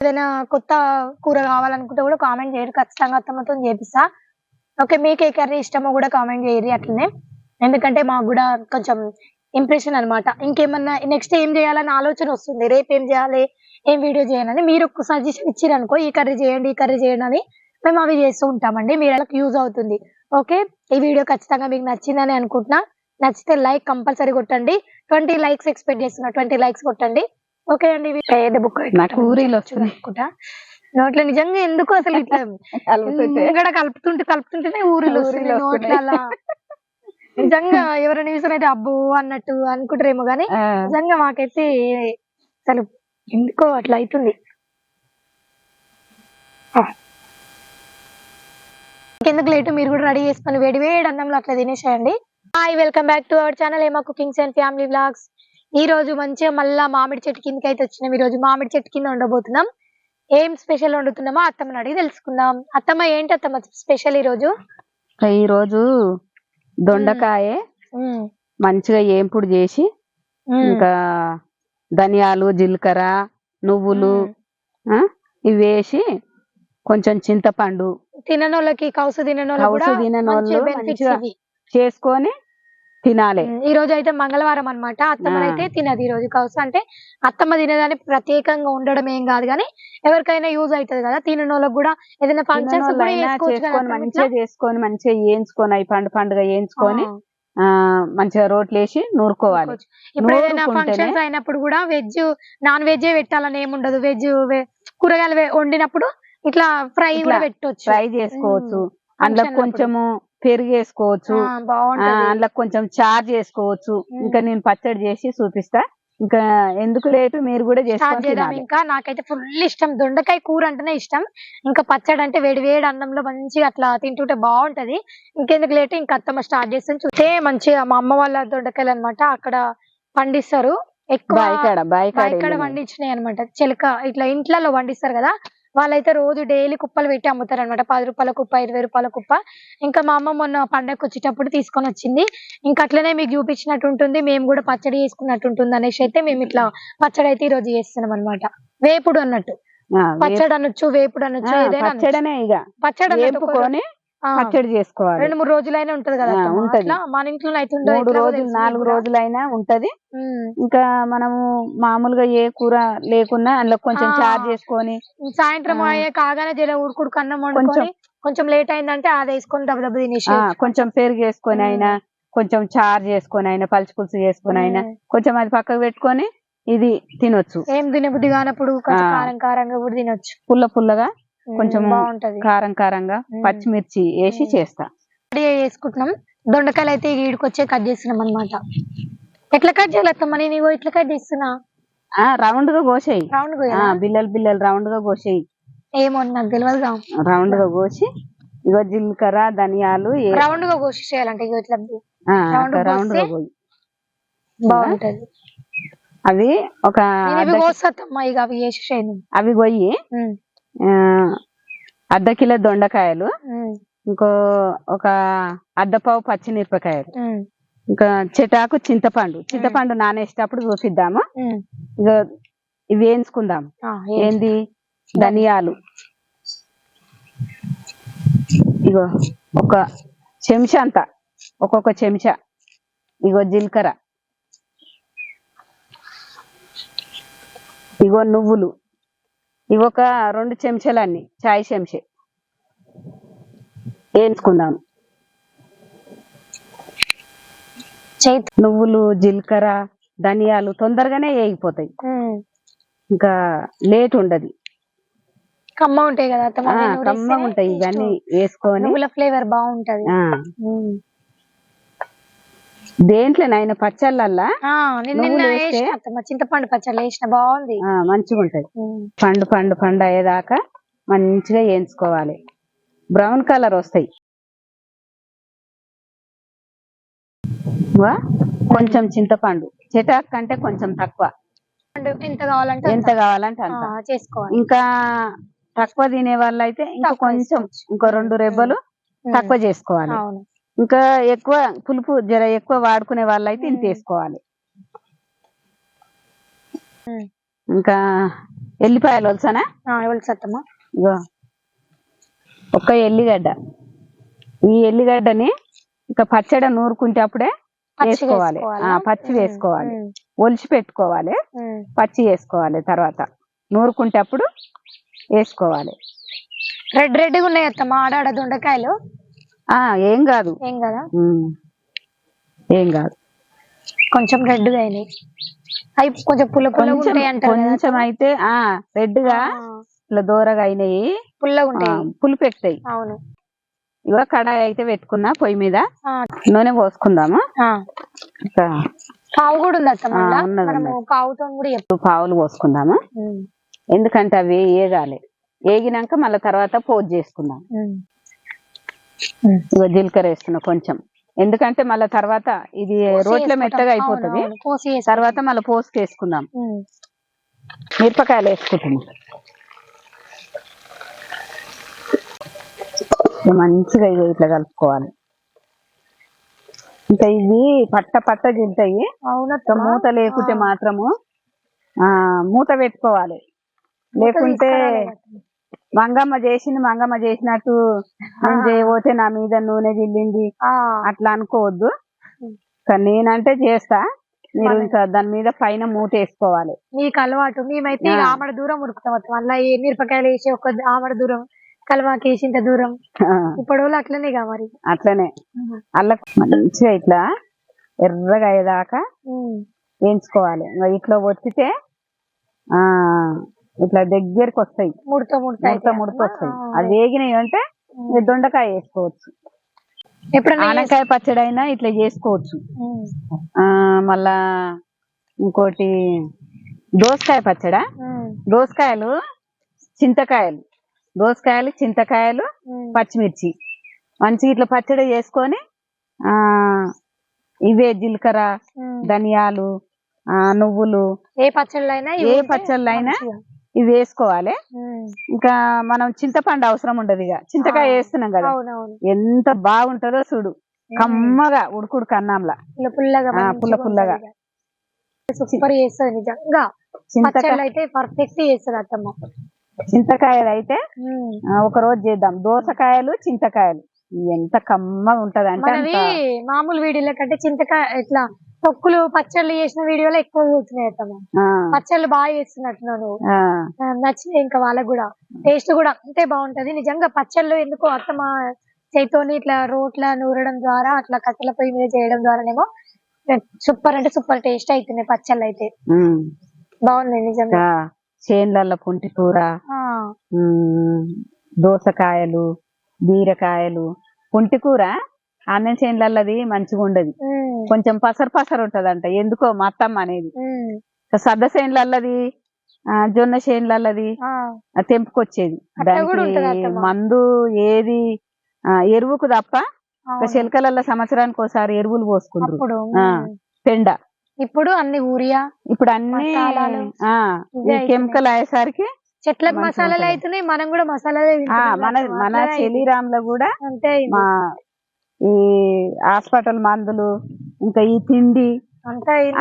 ఏదైనా కొత్త కూర కావాలనుకుంటే కూడా కామెంట్ చేయరు, ఖచ్చితంగా అత్తమ్మతో చేపిస్తా. ఓకే, మీకు ఏ కర్రీ ఇష్టమో కూడా కామెంట్ చేయరు అట్లనే, ఎందుకంటే మాకు కూడా కొంచెం ఇంప్రెషన్ అనమాట. ఇంకేమన్నా నెక్స్ట్ ఏం చేయాలని ఆలోచన వస్తుంది, రేపు ఏం చేయాలి, ఏం వీడియో చేయాలని. మీరు ఒక సజెషన్ ఇచ్చిరనుకో, ఈ కర్రీ చేయండి, ఈ కర్రీ చేయండి అని మేము అవి చేస్తూ ఉంటామండి. మీరు యూజ్ అవుతుంది. ఓకే, ఈ వీడియో ఖచ్చితంగా మీకు నచ్చిందని అనుకుంటున్నా. నచ్చితే లైక్ కంపల్సరీ కొట్టండి. 20 లైక్స్ ఎక్స్పెక్ట్ చేస్తున్నా, 20 లైక్స్ కొట్టండి. ఓకే అండి. పేద బుక్ నాకు ఊరిలో వస్తున్నాయి అనుకుంటా నోట్లో, నిజంగా ఎందుకు అసలు ఇట్లా ముంగడ కలుపుతుంటేనే ఊరిలో నోట్ల అలా. నిజంగా ఎవరైనా చూసినైతే అబ్బో అన్నట్టు అనుకుంటారేమో గానీ నిజంగా మాకైతే అసలు ఎందుకో అట్లా అవుతుంది. ఇంకెందుకు లేటు, మీరు కూడా రెడీ చేసుకొని వేడి వేడి అన్నంలో అట్లా తినేసేయండి. Hi, welcome back to our channel Ema cookings and family vlogs. ఈ రోజు మంచిగా మళ్ళా మామిడి చెట్టు కిందకి అయితే వచ్చినాం. ఈ రోజు మామిడి చెట్టు కింద ఉండబోతున్నాం. ఏం స్పెషల్ వండుతున్నామో అత్తమ్మని అడిగి తెలుసుకుందాం. అత్తమ్మ, ఏంటి అత్తమ్మ స్పెషల్ ఈ రోజు? ఈ రోజు దొండకాయ మంచిగా ఏంపుడు చేసి, ఇంకా ధనియాలు, జీలకర్ర, నువ్వులు ఇవి వేసి, కొంచెం చింతపండు, తిననోళ్ళకి కౌసు తిననోళ్ళు మంచిగా చేసుకొని తినాలి. ఈ రోజు అయితే మంగళవారం అన్నమాట. అత్తమ్మనైతే తినదు ఈ రోజు కౌసు. అంటే అత్తమ్మ తినదని ప్రత్యేకంగా ఉండడం ఏం కాదు, కానీ ఎవరికైనా యూజ్ అవుతుంది కదా, తిననోళ్ళకి కూడా ఏదైనా ఫంక్షన్స్ మంచిగా చేసుకొని మంచిగా వేయించుకొని, అవి పండుగ వేయించుకొని మంచిగా రోట్లేసి నూరుకోవాలి. ఇప్పుడు ఏదైనా ఫంక్షన్స్ అయినప్పుడు కూడా వెజ్ నాన్ వెజ్ పెట్టాలని ఏముండదు. వెజ్ కూరగాయలు వండినప్పుడు ఇట్లా ఫ్రై కూడా పెట్టొచ్చు, ఫ్రై చేసుకోవచ్చు. అందులో కొంచెము పెరుగు వేసుకోవచ్చు, అందులో కొంచెం చారు చేసుకోవచ్చు. ఇంకా నేను పచ్చడి చేసి చూపిస్తా. ఇంకా ఎందుకు లేటు, మీరు కూడా చేసుకుంటాం. ఇంకా నాకైతే ఫుల్ ఇష్టం, దొండకాయ కూర అంటేనే ఇష్టం. ఇంకా పచ్చడి అంటే వేడి వేడి అన్నంలో మంచిగా అట్లా తింటుంటే బాగుంటది. ఇంకెందుకు లేటు, ఇంకా అత్తమ్మ స్టార్ట్ చేస్తాను. చూస్తే మంచిగా మా అమ్మ వాళ్ళ దొండకాయలు అనమాట, అక్కడ పండిస్తారు ఎక్కువ. ఇక్కడ పండించినాయి అనమాట, చిలక ఇట్లా ఇంట్లలో పండిస్తారు కదా, వాళ్ళైతే రోజు డైలీ కుప్పలు పెట్టి అమ్ముతారు అనమాట. 10 రూపాయల కుప్ప, 20 రూపాయల కుప్ప. ఇంకా మా అమ్మ మొన్న పండగకు వచ్చేటప్పుడు తీసుకొని వచ్చింది. ఇంకా అట్లనే మీకు చూపించినట్టు ఉంటుంది, మేము కూడా పచ్చడి చేసుకున్నట్టు ఉంటుంది అనేసి అయితే మేము ఇట్లా పచ్చడి అయితే ఈ రోజు చేస్తున్నాం అనమాట. వేపుడు అన్నట్టు, పచ్చడి అనొచ్చు, వేపుడు అనొచ్చు, ఏదైనా పచ్చడి పచ్చడి చేసుకోవాలి. 2-3 రోజులైనా ఉంటది కదా, మన ఇంట్లో అయితే 3 రోజులు 4 రోజులైనా ఉంటది. ఇంకా మనము మామూలుగా ఏ కూర లేకున్నా అందులో కొంచెం చారు చేసుకొని, సాయంత్రం కాగానే జర ఉడుకుడుకు అన్నం వండుకొని, కొంచెం లేట్ అయిందంటే అది వేసుకొని దెబ్బ తినేసి, కొంచెం పెరుగు వేసుకొని అయినా, కొంచెం చారు చేసుకొని అయినా, పలుచు పులుసు చేసుకొని అయినా, కొంచెం అది పక్కకు పెట్టుకొని ఇది తినొచ్చు. ఏం తినబుద్ధి కానప్పుడు కారం కారంగా కూడా తినొచ్చు, పుల్లగా కొంచెం కారం కారంగా పచ్చిమిర్చి వేసి చేస్తా. వేసుకుంటున్నాం. దొండకాయలు అయితే ఈడుకొచ్చే కట్ చేస్తున్నాం అనమాట. ఎట్లా కట్ చేయాలత్తమ్మ? నేను ఇట్లా కట్ చేస్తున్నా, రౌండ్ గా కోసేయి, బిల్లలు రౌండ్ గా కోసేయి. ఏమో నాకు తెలియదు. రౌండ్ గా కోసి, ఇగో జీలకర్ర, ధనియాలు రౌండ్ గా కోసి చేయాలంటే ఇట్లా రౌండ్ గా కోయి బాగుంటది. అవి ఒక అవి కొయ్యి, ½ కిలో దొండకాయలు, ఇంకో ఒక అర్ధపావు పచ్చిమిరపకాయలు, ఇంకా చెటాకు చింతపండు నానేసేటప్పుడు చూపిద్దాము. ఇక ఇవి వేయించుకుందాం. ఏంది, ధనియాలు ఇగో ఒక చెంచా అంతా, ఒక్కొక్క చెంచా. ఇగో జీలకర్ర, ఇగో నువ్వులు, ఇవి ఒక 2 చెంచాలన్నీ, చాయ్ చెంచా వేయించుకుందాం. నువ్వులు, జీలకర్ర, ధనియాలు తొందరగానే వేగిపోతాయి, ఇంకా లేట్ ఉండదు. కమ్మ ఉంటాయి కదా, కమ్మ ఉంటాయి. ఇవన్నీ వేసుకొని ఫ్లేవర్ బాగుంటది. దేంట్లోనైనా పచ్చళ్ళల్లా చింతపండు పచ్చళ్ళు వేసిన బాగుంది, మంచిగా ఉంటది. పండు అయ్యేదాకా మంచిగా వేయించుకోవాలి, బ్రౌన్ కలర్ వస్తాయి. కొంచెం చింతపండు, చెటాక్ కంటే కొంచెం తక్కువ, ఎంత కావాలంటే అంత చేసుకోవాలి. ఇంకా తక్కువ తినే వాళ్ళు అయితే ఇంకా కొంచెం, ఇంకో 2 రెబ్బలు తక్కువ చేసుకోవాలి. ఇంకా ఎక్కువ పులుపు జర ఎక్కువ వాడుకునే వాళ్ళు అయితే ఇంత వేసుకోవాలి. ఇంకా ఎల్లిపాయలు వలసనా వలసత్తమ్మా. ఇగో ఒక ఎల్లిగడ్డ, ఈ ఎల్లిగడ్డని ఇంకా పచ్చడి నూరుకుంటే అప్పుడే వేసుకోవాలి. పచ్చి వేసుకోవాలి, ఒలిచి పెట్టుకోవాలి, పచ్చి వేసుకోవాలి, తర్వాత నూరుకుంటే అప్పుడు వేసుకోవాలి. రెడ్ రెడ్గా ఉన్నాయి అత్తమ్మ ఆడాడ దొండకాయలు. ఏం కాదు, ఏం కదా, ఏం కాదు. కొంచెం రెడ్గా అయినాయి, అవి కొంచెం పుల్ల పుల్లగా ఉంటాయి అంటారు. కొంచెం అయితే రెడ్ గా ఇట్లా దూరగా అయినాయి, పుల్లగా ఉంటాయి, పులుపు ఎక్కుతాయి. అవును. ఇవ కడాయి అయితే పెట్టుకున్నా, పొయ్యి మీద నూనె పోసుకుందాము. పావు కూడా ఉంది అత్తమ్మ, పావుతో కూడా ఎప్పుడు పావులు పోసుకుందాము, ఎందుకంటే అవి ఏగాలి. ఏగినాక మళ్ళీ తర్వాత పోపు చేసుకుందాం. ఇక జీలకర్ర వేస్తున్నా కొంచెం, ఎందుకంటే మళ్ళీ తర్వాత ఇది రోట్లో మెత్తగా అయిపోతుంది, తర్వాత మళ్ళీ పోసుకు వేసుకుందాం. మిరపకాయలు వేసుకుంటున్నాం, మంచిగా ఇట్లా కలుపుకోవాలి. ఇంకా ఇవి పట్ట పట్ట జిల్తాయి, మూత లేకుంటే మాత్రము మూత పెట్టుకోవాలి. లేకుంటే మంగమ్మ చేసినట్టు నేను చేయబోతే నా మీద నూనె జిల్లింది అట్లా అనుకోవద్దు. కానీ నేనంటే చేస్తా, మీరు ఇంకా దాని మీద పైన మూత వేసుకోవాలి. మీకు అలవాటు, మేమైతే ఆమడ దూరం ఉరుకుతాం. మళ్ళీ ఏ మిరపకాయలు వేసి ఒక ఆమడ దూరం, కలవాకి వేసి ఇంత దూరం. ఇప్పుడు అట్లనే మరి అట్లనే అల్ల మంచిగా ఇట్లా ఎర్రగా అయ్యేదాకా వేయించుకోవాలి. ఇట్లా వచ్చితే ఇట్లా దగ్గరికి వస్తాయి, ముడత వస్తాయి. అది వేగినాయి అంటే దొండకాయ వేసుకోవచ్చు, ఆనకాయ పచ్చడి అయినా ఇట్లా చేసుకోవచ్చు. మళ్ళా ఇంకోటి దోసకాయ పచ్చడా, దోసకాయలు చింతకాయలు పచ్చిమిర్చి మంచిగా ఇట్లా పచ్చడి చేసుకొని ఇవే జీలకర్ర, ధనియాలు, నువ్వులు, ఏ పచ్చళ్ళైనా ఇవి వేసుకోవాలి. ఇంకా మనం చింతపండు అవసరం ఉండదు, ఇక చింతకాయ వేస్తున్నాం కదా, ఎంత బాగుంటుందో చూడు, కమ్మగా ఉడుకుడు కన్నంలా పుల్లగా సూపర్ చేస్తుంది నిజంగా. చింతకాయలు అయితే పర్ఫెక్ట్ చేస్తుంది అత్తమ్మ. చింతకాయలు అయితే ఒక రోజు చేద్దాం. దోసకాయలు చింతకాయలు ఎంత కమ్మగా ఉంటది అంటే, మామూలు వీడియోల కంటే చింతకాయ ఇట్లా తొక్కులు పచ్చళ్ళు చేసిన వీడియోలో ఎక్కువ చూస్తున్నాయి అత్తమ్మ. పచ్చళ్ళు బాగా చేస్తున్నట్టున్నాను, నచ్చినాయి. ఇంకా వాళ్ళకి కూడా టేస్ట్ కూడా అంతే బాగుంటది నిజంగా. పచ్చళ్ళు ఎందుకో అత్తమ్మ చేతితోని ఇట్లా రోట్ల నూరడం ద్వారా, అట్లా కట్టెల పొయ్యి మీద చేయడం ద్వారానేమో సూపర్ అంటే సూపర్ టేస్ట్ అవుతున్నాయి పచ్చళ్ళు అయితే. బాగున్నాయి నిజంగా. చేన్లల్ల పుంటి కూర, దోసకాయలు, బీరకాయలు, పుంటి కూర అన్నం చేన్లల్లది మంచిగా ఉండదు, కొంచెం పసరు ఉంటదంట. ఎందుకో మా అత్తమ్మ అనేది. సద్ద చేన్లల్లది, జొన్న చేన్లల్లది తెంపుకొచ్చేది. దానికి మందు ఏది ఎరువుకు తప్ప, చిలకలల్ల సంవత్సరానికి ఒకసారి ఎరువులు పోసుకుంటారు, పెండ. ఇప్పుడు అన్ని ఊరియా, ఇప్పుడు అన్ని కెమికల్ అయ్యేసరికి చెట్లకు మసాలాలు అవుతున్నాయి. మనం కూడా మసాలాలు, మన శరీరంలో కూడా అంతే. ఈ హాస్పిటల్ మందులు, ఇంకా ఈ తిండి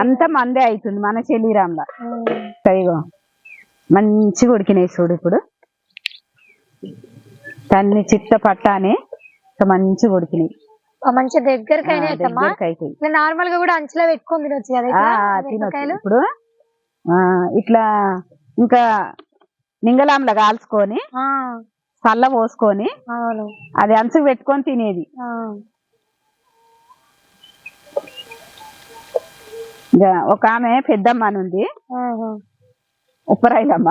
అంతా మందే అవుతుంది మన శరీరంలో. ఇగో మంచిగా ఉడికినాయి చూడు, ఇప్పుడు తన్ని చిత్త పట్టాని మంచిగా ఉడికినాయి, మంచి దగ్గరకి అయినాయి. నార్మల్ గా కూడా అంచులో పెట్టుకొని తినొచ్చు కదా ఇప్పుడు. ఇట్లా ఇంకా నింగలాంలా కాల్చుకొని చల్ల పోసుకొని అది అంచుకు పెట్టుకొని తినేది. ఒక ఆమె పెద్దమ్మ అని ఉంది, ఉప్పరాయిలమ్మ.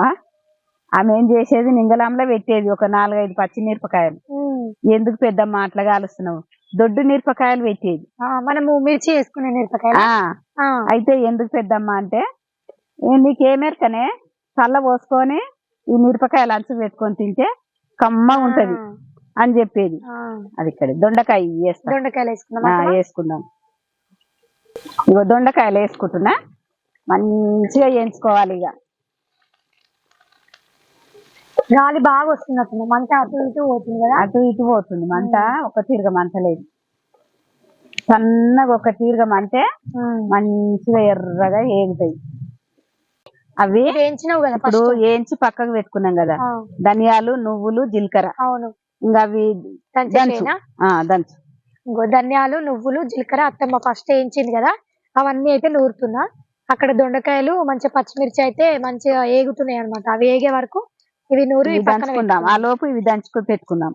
ఆమె ఏం చేసేది, నింగలాంలో పెట్టేది ఒక 4-5 పచ్చిమిరపకాయలు. ఎందుకు పెద్దమ్మ అట్లా కాలుస్తున్నావు, దొడ్డు మిరపకాయలు పెట్టేది, మనము మిర్చి వేసుకునే మిరపకాయలు. అయితే ఎందుకు పెద్దమ్మ అంటే, నీకేమెరకనే చల్ల పోసుకొని ఈ మిరపకాయలు అంచు పెట్టుకొని తింటే కమ్మ ఉంటది అని చెప్పేది. అది ఇక్కడ దొండకాయ వేసుకుందాం. ఇగో దొండకాయలు వేసుకుంటున్నా, మంచిగా వేయించుకోవాలి. ఇక గాలి బాగా వస్తున్నట్టు, మంట అటు ఇటు పోతుంది కదా, అటు ఇటు పోతుంది మంట. ఒక తీరుగా మంట లేదు, సన్నగా ఒక తీరుగా మంటే మంచిగా ఎర్రగా ఏగుతాయి. అవి వేయించినావు కదా ఇప్పుడు వేయించి పక్కకు పెట్టుకున్నాం కదా, ధనియాలు, నువ్వులు, జీలకర్ర. అవును, ఇంకా అవి దంచు. ఇంకో ధనియాలు, నువ్వులు, జీలకర్ర అత్తమ్మ ఫస్ట్ వేయించింది కదా, అవన్నీ అయితే నూరుతున్నా. అక్కడ దొండకాయలు మంచిగా పచ్చిమిర్చి అయితే మంచిగా ఏగుతున్నాయి అనమాట. అవి ఏగే వరకు ఇవి నూరు దంచుకుందాం. ఆ లోపు ఇవి దంచుకొని పెట్టుకుందాం.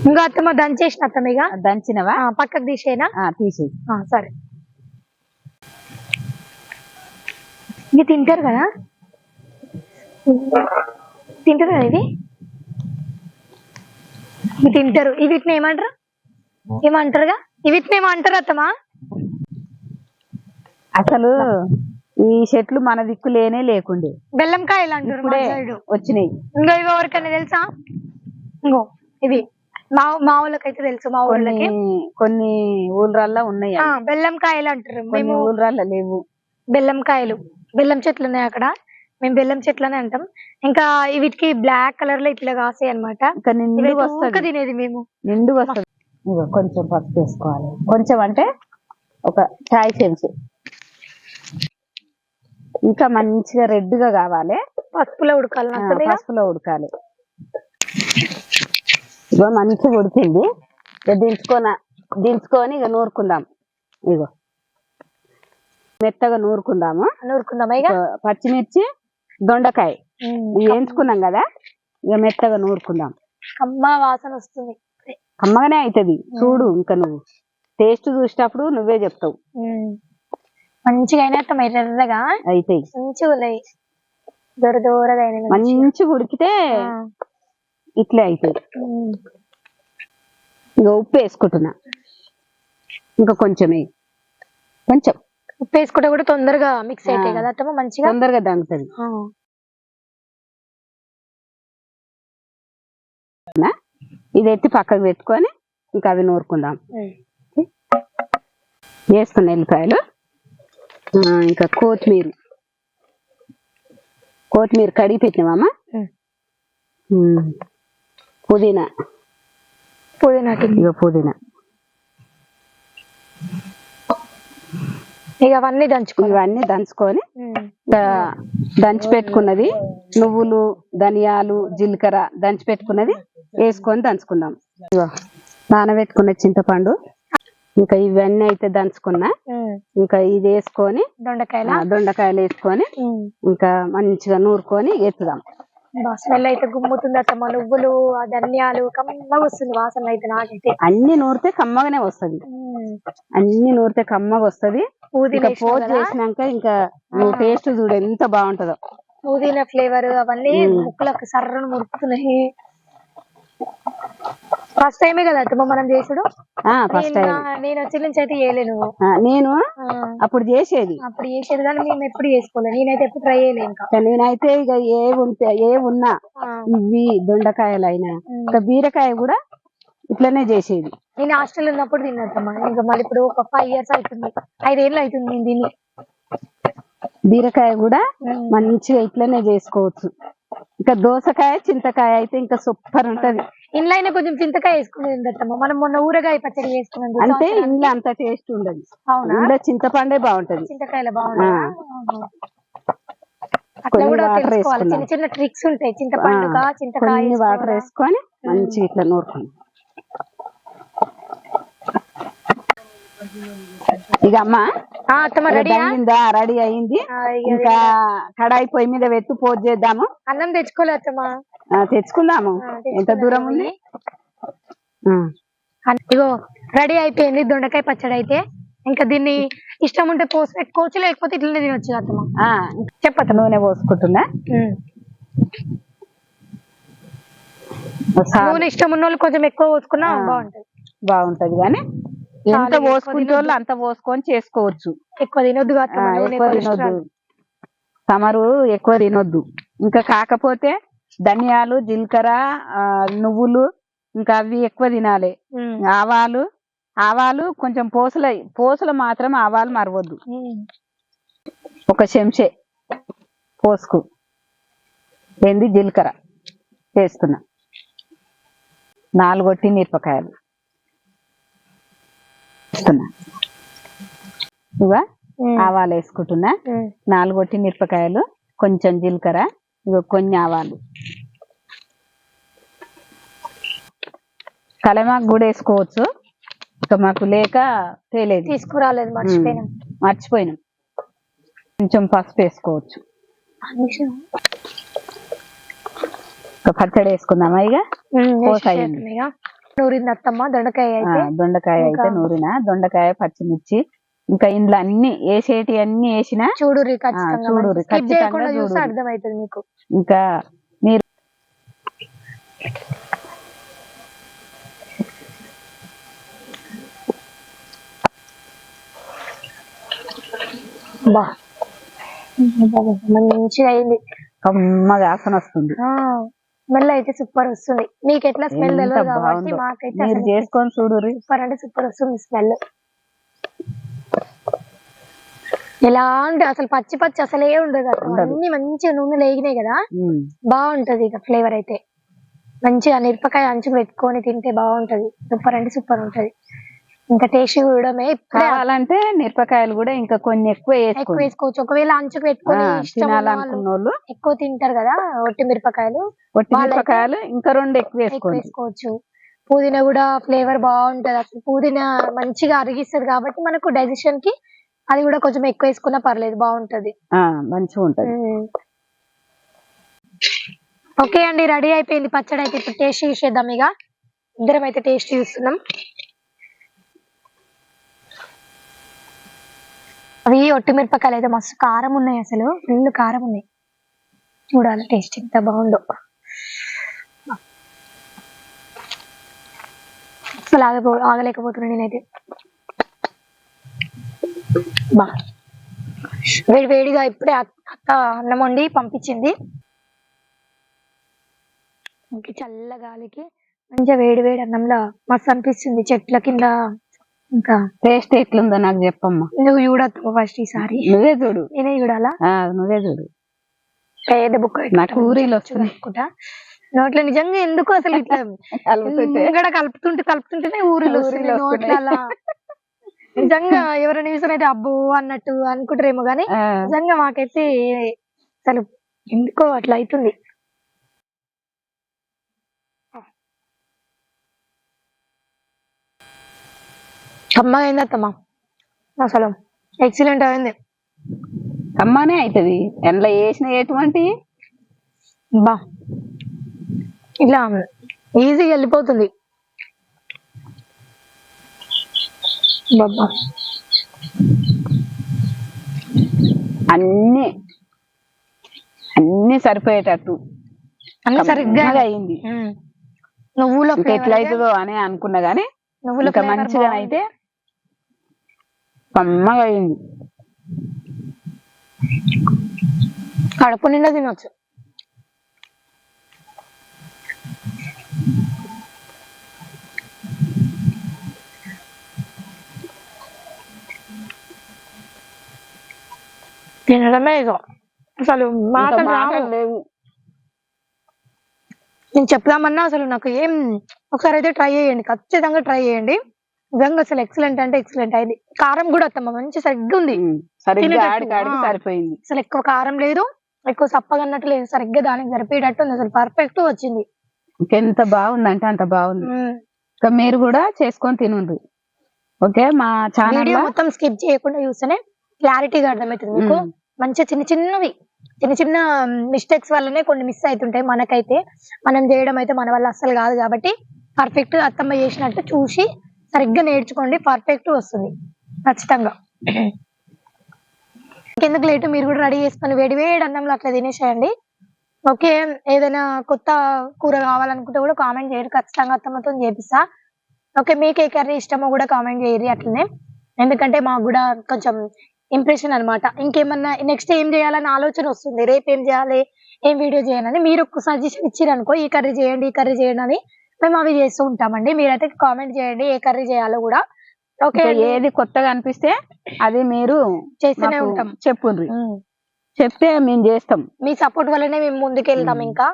ఇంకా అత్తమ్మ దంచేసిన అత్తమ్మ, ఇక దంచినవా పక్కకు తీసేనా? తీసే. సరే, ఇది తింటారు కదా, తింటారు కదా ఇది తింటారు. వీటిని ఏమంటారు? ఏమంటారుగా వీటిని ఏమంటారు అత్తమ్మా? అసలు ఈ చెట్లు మన దిక్కు లేనే లేకుండే బెల్లంకాయలు అంటారు వచ్చినాయి. ఇంకా ఇవి ఎవరికైనా తెలుసా? ఇంకో ఇవి మా ఊళ్ళకైతే తెలుసు. మా ఊళ్ళకి కొన్ని ఊళ్ళల్లో ఉన్నాయి బెల్లంకాయలు అంటారు. మేము ఊళ్ళల్లో లేవు బెల్లంకాయలు. బెల్లం చెట్లు ఉన్నాయి అక్కడ, మేము బెల్లం చెట్లు అని అంటాం. ఇంకా వీటికి బ్లాక్ కలర్ లో ఇట్లా కాసాయి అనమాట. తినేది మేము. నిండుగా వస్తుంది. కొంచెం పసుపు వేసుకోవాలి. కొంచెం అంటే ఒక చాయ్ చెంచు. ఇంకా మంచిగా రెడ్ గా కావాలి. పసుపులో ఉడకాలి. పసుపులో ఉడకాలి. ఇగో మంచిగా ఉడికింది. దించుకొని ఇక నూరుకుందాం. ఇగో మెత్తగా నూరుకుందాము. పచ్చిమిర్చి, దొండకాయ వేయించుకున్నాం కదా, ఇక మెత్తగా నూరుకుందాం. కమ్మ వాసన వస్తుంది. కమ్మగానే అవుతుంది. చూడు, ఇంకా నువ్వు టేస్ట్ చూసేటప్పుడు నువ్వే చెప్తావు. మంచిగా ఎర్రగా అవుతాయి. మంచిగా ఉడికితే ఇట్లే అవుతాయి. ఇక ఉప్పు వేసుకుంటున్నా. ఇంకా కొంచెం ఉప్పు వేసుకుంటే కూడా తొందరగా మిక్స్ అవుతాయి కదా అత్తమ్మ, మంచిగా తొందరగా దంగుతుంది. ఇది ఎత్తి పక్కకు పెట్టుకొని ఇంకా అవి నూరుకుందాం. వేస్తున్న ఎల్లిపాయలు, ఇంకా కొత్తిమీర కడిగి పెట్టినామా, పుదీనా ఇవన్నీ దంచుకొని దంచి పెట్టుకున్నది నువ్వులు, ధనియాలు, జీలకర్ర దంచి పెట్టుకున్నది వేసుకొని దంచుకుందాం. నానబెట్టుకున్న చింతపండు, ఇంకా ఇవన్నీ అయితే దంచుకున్నా. ఇంకా ఇది వేసుకొని దొండకాయలు వేసుకొని ఇంకా మంచిగా నూరుకొని ఎత్తుదాం. స్మెల్ అయితే గుమ్ముతుంది అత్తమ్మ. నువ్వులు, ధనియాలు కమ్మగా వస్తుంది వాసన అయితే. నాకైతే అన్ని నూరితే కమ్మగానే వస్తుంది. ఇంకా పోపు చేసినాక ఇంకా నువ్వు టేస్ట్ చూడు ఎంత బాగుంటుందో. పుదీనా ఫ్లేవర్ అవన్నీ ముక్కలకు సర్రను ముడుకుతున్నాయి. ఫస్ట్ టైమే కదా అత్తమ్మ మనం చేసుడు? నేను వచ్చి నుంచి అయితే చేయలేను. నేను అప్పుడు చేసేది కానీ మేము ఎప్పుడు చేసుకోలేదు. నేనైతే ఎప్పుడు ట్రై చేయలేదు. ఇంకా నేనైతే ఇక ఏ ఉన్నా ఇవి దొండకాయలు అయినా ఇంకా బీరకాయ కూడా ఇట్లనే చేసేది. నేను హాస్టల్ ఉన్నప్పుడు తిన్నట్టమ్మా. ఇంకా మళ్ళీ ఇప్పుడు ఒక 5 years అవుతుంది, 5 ఏళ్ళు అవుతుంది నేను తిని. బీరకాయ కూడా మంచిగా ఇట్లనే చేసుకోవచ్చు. ఇంకా దోసకాయ, చింతకాయ అయితే ఇంకా సూపర్ ఉంటది. ఇంట్లో అయినా కొంచెం చింతకాయ వేసుకునేది అత్తమ్మ. మనం మొన్న ఊరగాయ పచ్చడి చేసుకున్నాం అంటే ఇంట్లో అంత టేస్ట్ ఉండదు. ఇంట్లో చింతపండే బాగుంటది. చింతకాయలు బాగుంటాయి. అట్లా కూడా తెలుసుకోవాలి. చిన్న చిన్న ట్రిక్స్ ఉంటాయి. చింతపండుగా చింతకాయ వాటర్ వేసుకొని మంచిగా ఇట్లా నూరుకోండి. ఇక అమ్మ రెడీ అయింది. ఇంకా కడాయి పొయ్యి మీద పెట్టి పోజ్ చేద్దాము. అన్నం తెచ్చుకోలేదమ్మా? తెచ్చుకుందాము. ఎంత దూరం ఉంది? ఇగో రెడీ అయిపోయింది దొండకాయ పచ్చడి అయితే. ఇంకా దీన్ని ఇష్టం ఉంటే పోసి పెట్టుకోవచ్చు, లేకపోతే ఇట్లనే తినొచ్చు అత్తమ్మ. చెప్పత నూనె పోసుకుంటున్నా. నూనె ఇష్టం ఉన్న వాళ్ళు కొంచెం ఎక్కువ పోసుకున్నా బాగుంటది కానీ ఎంత పోసుకుంటే వాళ్ళు అంత పోసుకొని చేసుకోవచ్చు. ఎక్కువ తినొద్దు, సమరు ఎక్కువ తినొద్దు. ఇంకా కాకపోతే ధనియాలు, జీలకర్ర, నువ్వులు ఇంకా అవి ఎక్కువ తినాలి. ఆవాలు కొంచెం పోసలు మాత్రం ఆవాలు మరవద్దు. ఒక చెంచే పోసుకు ఏంది జీలకర్ర వేస్తున్నా. 4 మిరపకాయలు వేస్తున్నా. ఇవా ఆవాలు వేసుకుంటున్నా, 4 ఒట్టి మిరపకాయలు, కొంచెం జీలకర్ర, ఇగో కొన్ని ఆవాలు, కలమాకు కూడా వేసుకోవచ్చు. ఇక మాకు లేక తేలేదు, తీసుకురాలేదు, మర్చిపోయినాం. కొంచెం పసుపు వేసుకోవచ్చు. ఇక పచ్చడి వేసుకుందామా? ఇక నూరింది అత్తమ్మ దొండకాయ అయితే. దొండకాయ అయితే నూరిన, దొండకాయ, పచ్చిమిర్చి, ఇంకా ఇందులో అన్ని వేసేటి అన్ని వేసిన. చూడుర్రి చూడుర్రి ఖచ్చితంగా చూడు, అర్థమవుతుంది మీకు. ఇంకా మీరు మంచిగా అయింది, కమ్మగా వాసన వస్తుంది. స్మెల్ అయితే సూపర్ వస్తుంది. మీకు ఎట్లా స్మెల్ తెలియదు కాబట్టి మాకైతే మీరు చేసుకొని చూడుర్రి, సూపర్ అంటే సూపర్ వస్తుంది స్మెల్. ఎలాంటి అసలు పచ్చి పచ్చి అసలే ఉండదు, అన్ని మంచిగా నూనె లేగినాయి కదా, బాగుంటది. ఇక ఫ్లేవర్ అయితే మంచిగా మిరపకాయ అంచుకు పెట్టుకొని తింటే బాగుంటది, సూపర్ అంటే సూపర్ ఉంటది. ఇంకా టేస్ట్ చూడమే. కావాలంటే మిరపకాయలు కూడా ఇంకా కొన్ని ఎక్కువ వేసుకోవచ్చు. ఒకవేళ అంచుకు పెట్టుకొని తినాలనుకున్న ఎక్కువ తింటారు కదా ఒట్టి మిరపకాయలు, ఇంకా 2 ఎక్కువ వేసుకోవచ్చు. పుదీనా కూడా ఫ్లేవర్ బాగుంటది, అసలు పుదీనా మంచిగా అరిగిస్తుంది కాబట్టి మనకు డైజెషన్ కి అది కూడా కొంచెం ఎక్కువ వేసుకున్నా పర్లేదు, బాగుంటది, మంచిగా ఉంటది. ఓకే అండి, రెడీ అయిపోయింది పచ్చడి అయితే. ఇప్పుడు టేస్ట్ చూసేద్దాం. ఇక ఇద్దరం అయితే టేస్ట్ చూస్తున్నాం. అవి ఒట్టి మిరపకాయలు అయితే మస్తు కారం ఉన్నాయి, అసలు ఫుల్ కారం ఉన్నాయి. చూడాలి టేస్ట్ ఎంత బాగుందో. అసలు ఆగలేకపోతున్నా నేనైతే. బా వేడిగా ఇప్పుడే అత్త అన్నం వండి పంపించింది. చల్ల గాలికి మంచిగా వేడి అన్నంలో మస్తు అనిపిస్తుంది. చెట్ల కింద ఇంకా టేస్ట్ ఎట్లుందో నాకు చెప్పమ్మా. నువ్వు చూడద్దు ఫస్ట్, ఈసారి నువ్వే చూడు. నేనే చూడాలా? నువ్వే చూడు. పేద బుక్ నాకు ఊరిలో వస్తుంది నోట్లో. నిజంగా ఎందుకు అసలు ఇట్లా ఇక్కడ కలుపుతుంటేనే ఊరిలో వస్తుంది నోట్ల. నిజంగా ఎవరైనా చూసినైతే అబ్బో అన్నట్టు అనుకుంటారేమో గానీ నిజంగా మాకైతే అసలు ఎందుకో అట్లా అవుతుంది. అమ్మ అయిందత్తమ్మా, అసలు ఎక్సలెంట్ అయింది. అమ్మానే అవుతుంది ఎండ్లో వేసిన ఎటువంటి బా ఇట్లా ఈజీగా వెళ్ళిపోతుంది. బాబా అన్ని సరిపోయేటట్టు అన్ని సరిగ్గా అయింది. నువ్వులో ఎట్లా అవుతుందో అని అనుకున్నా గానీ ఇంకా మంచిగా అయితే కమ్మగా అయింది. కడుపు నిండా తినొచ్చు. తినడమే ఇక అసలు మాటలు లేవు. నేను చెప్దామన్నా అసలు నాకు ఏం. ఒకసారి అయితే ట్రై చేయండి, ఖచ్చితంగా ట్రై చేయండి. నిజంగా అసలు ఎక్సలెంట్ అంటే ఎక్సలెంట్ అయింది. కారం కూడా అత్తమ్మ మంచి సరిగ్గా ఉంది, సరిపోయింది. అసలు ఎక్కువ కారం లేదు, ఎక్కువ సప్పగా అన్నట్టు లేదు, సరిగ్గా దానికి సరిపోయేటట్టు ఉంది. అసలు పర్ఫెక్ట్ వచ్చింది. ఎంత బాగుంది అంటే అంత బాగుంది. ఇంకా మీరు కూడా చేసుకొని తినండి. ఓకే, మా ఛానల్ మొత్తం స్కిప్ చేయకుండా చూస్తేనే క్లారిటీగా అర్థమవుతుంది మీకు. మంచిగా చిన్న చిన్న మిస్టేక్స్ వల్లనే కొన్ని మిస్ అవుతుంటాయి మనకైతే. మనం చేయడం అయితే మన వల్ల అస్సలు కాదు కాబట్టి పర్ఫెక్ట్ అత్తమ్మ చేసినట్టు చూసి సరిగ్గా నేర్చుకోండి, పర్ఫెక్ట్ వస్తుంది ఖచ్చితంగా. ఇంకెందుకు లేటు, మీరు కూడా రెడీ చేసుకొని వేడి అన్నంలో అట్లా తినేసేయండి. ఓకే, ఏదైనా కొత్త కూర కావాలనుకుంటే కూడా కామెంట్ చేయరు, ఖచ్చితంగా అత్తమ్మతో చేపిస్తా. ఓకే, మీకు ఏ కర్రీ ఇష్టమో కూడా కామెంట్ చేయరు అట్లనే, ఎందుకంటే మాకు కూడా కొంచెం ఇంప్రెషన్ అనమాట. ఇంకేమన్నా నెక్స్ట్ ఏం చేయాలని ఆలోచన వస్తుంది, రేపు ఏం చేయాలి, ఏం వీడియో చేయాలని. మీరు ఒక సజెషన్ ఇచ్చిరనుకో, ఈ కర్రీ చేయండి అని, మేము అవి చేస్తూ ఉంటామండి. మీరైతే కామెంట్ చేయండి ఏ కర్రీ చేయాలో కూడా. ఓకే, ఏది కొత్తగా అనిపిస్తే అది మీరు చేస్తూనే ఉంటాం, చెప్తే మేము చేస్తాం. మీ సపోర్ట్ వల్లనే మేము ముందుకు వెళ్తాం. ఇంకా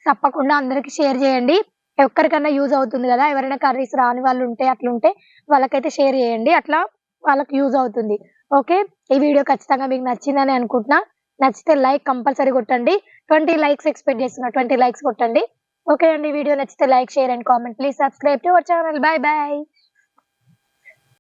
తప్పకుండా అందరికి షేర్ చేయండి, ఎవరికైనా యూజ్ అవుతుంది కదా. ఎవరైనా కర్రీస్ రాని వాళ్ళు ఉంటే అట్లుంటే వాళ్ళకైతే షేర్ చేయండి, అట్లా వాళ్ళకి యూజ్ అవుతుంది. ఓకే, ఈ వీడియో ఖచ్చితంగా మీకు నచ్చిందని అనుకుంటున్నా. నచ్చితే లైక్ కంపల్సరీ కొట్టండి. 20 లైక్స్ ఎక్స్పెక్ట్ చేస్తున్నా. 20 లైక్స్ కొట్టండి. ఓకే అండి, వీడియో నచ్చితే like, share and comment. Please subscribe to our channel. By by.